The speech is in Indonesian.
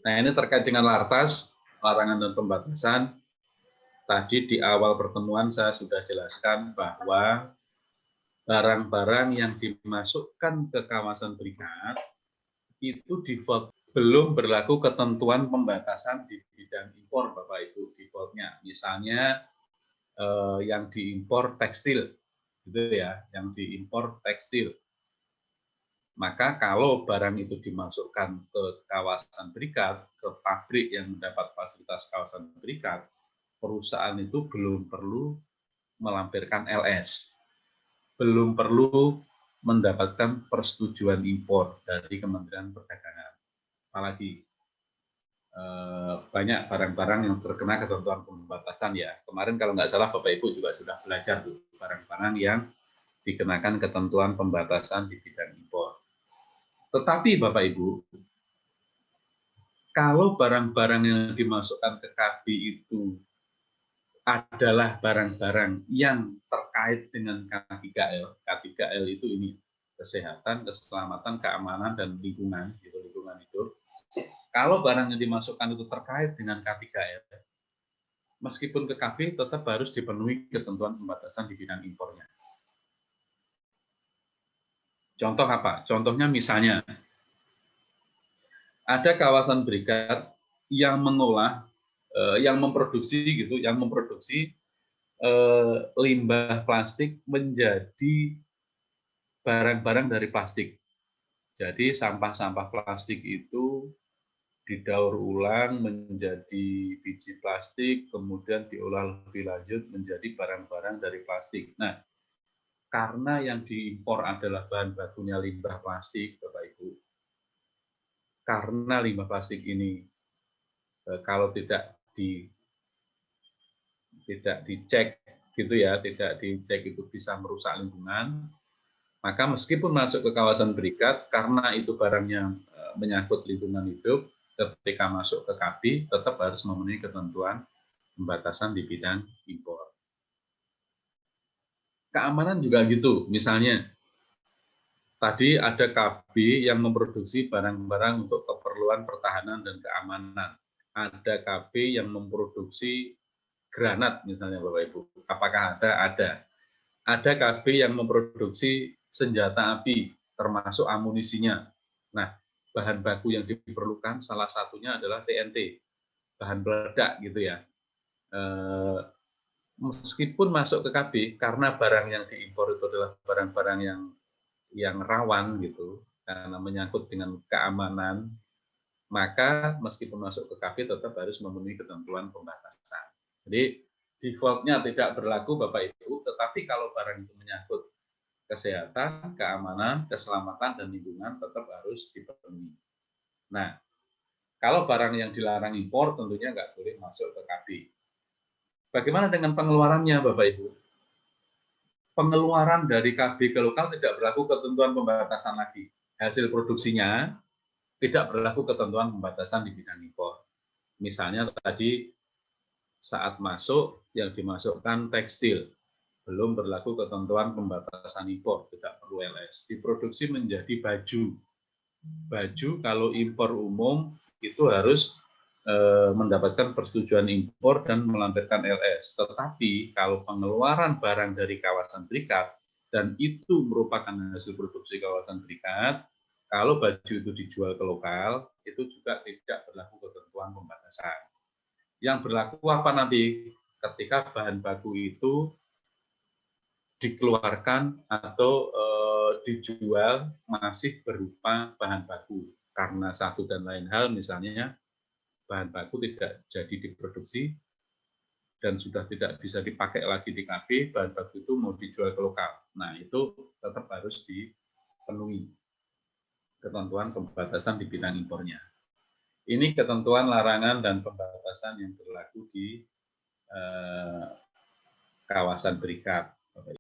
Nah, ini terkait dengan lartas, larangan dan pembatasan. Tadi di awal pertemuan saya sudah jelaskan bahwa barang-barang yang dimasukkan ke kawasan berikat itu default belum berlaku ketentuan pembatasan di bidang impor, Bapak Ibu, defaultnya. Misalnya yang diimpor tekstil, gitu ya, yang diimpor tekstil. Maka kalau barang itu dimasukkan ke kawasan berikat, ke pabrik yang mendapat fasilitas kawasan berikat, perusahaan itu belum perlu melampirkan LS, belum perlu mendapatkan persetujuan impor dari Kementerian Perdagangan. Apalagi banyak barang-barang yang terkena ketentuan pembatasan ya. Kemarin kalau nggak salah Bapak Ibu juga sudah belajar tuh barang-barang yang dikenakan ketentuan pembatasan di bidang impor. Tetapi Bapak Ibu, kalau barang-barang yang dimasukkan ke KB itu adalah barang-barang yang terkait dengan K3L. K3L itu ini kesehatan, keselamatan, keamanan, dan lingkungan, gitu, lingkungan hidup. Kalau barang yang dimasukkan itu terkait dengan K3L, meskipun ke KB tetap harus dipenuhi ketentuan pembatasan di bidang impornya. Contoh apa? Contohnya misalnya ada kawasan berikat yang mengolah, yang memproduksi gitu, yang memproduksi limbah plastik menjadi barang-barang dari plastik. Jadi sampah-sampah plastik itu didaur ulang menjadi biji plastik, kemudian diolah lebih lanjut menjadi barang-barang dari plastik. Nah, karena yang diimpor adalah bahan bakunya limbah plastik, Bapak Ibu, karena limbah plastik ini kalau tidak dicek gitu ya, tidak dicek itu bisa merusak lingkungan, maka meskipun masuk ke kawasan berikat, karena itu barangnya menyangkut lingkungan hidup, ketika masuk ke KB tetap harus memenuhi ketentuan pembatasan di bidang impor. Keamanan juga gitu, misalnya tadi ada KB yang memproduksi barang-barang untuk keperluan pertahanan dan keamanan. Ada KB yang memproduksi granat misalnya Bapak Ibu. Apakah ada? Ada. Ada KB yang memproduksi senjata api, termasuk amunisinya. Nah, bahan baku yang diperlukan salah satunya adalah TNT, bahan peledak gitu ya. Meskipun masuk ke KB, karena barang yang diimpor itu adalah barang-barang yang rawan gitu, karena menyangkut dengan keamanan, maka meskipun masuk ke KB tetap harus memenuhi ketentuan pembatasan. Jadi defaultnya tidak berlaku Bapak Ibu, tetapi kalau barang itu menyangkut kesehatan, keamanan, keselamatan, dan lingkungan tetap harus dipenuhi. Nah, kalau barang yang dilarang impor tentunya nggak boleh masuk ke KB. Bagaimana dengan pengeluarannya Bapak Ibu? Pengeluaran dari KB ke lokal tidak berlaku ketentuan pembatasan lagi. Hasil produksinya tidak berlaku ketentuan pembatasan di bidang impor. Misalnya tadi saat masuk yang dimasukkan tekstil, belum berlaku ketentuan pembatasan impor, tidak perlu LS. Diproduksi menjadi baju. Baju kalau impor umum itu harus mendapatkan persetujuan impor dan melampirkan LS. Tetapi kalau pengeluaran barang dari kawasan berikat dan itu merupakan hasil produksi kawasan berikat, kalau baju itu dijual ke lokal, itu juga tidak berlaku ketentuan pembatasan. Yang berlaku apa nanti? Ketika bahan baku itu dikeluarkan atau dijual masih berupa bahan baku. Karena satu dan lain hal, misalnya bahan baku tidak jadi diproduksi dan sudah tidak bisa dipakai lagi di KB, bahan baku itu mau dijual ke lokal. Nah, itu tetap harus dipenuhi ketentuan pembatasan di bidang impornya. Ini ketentuan larangan dan pembatasan yang berlaku di kawasan berikat.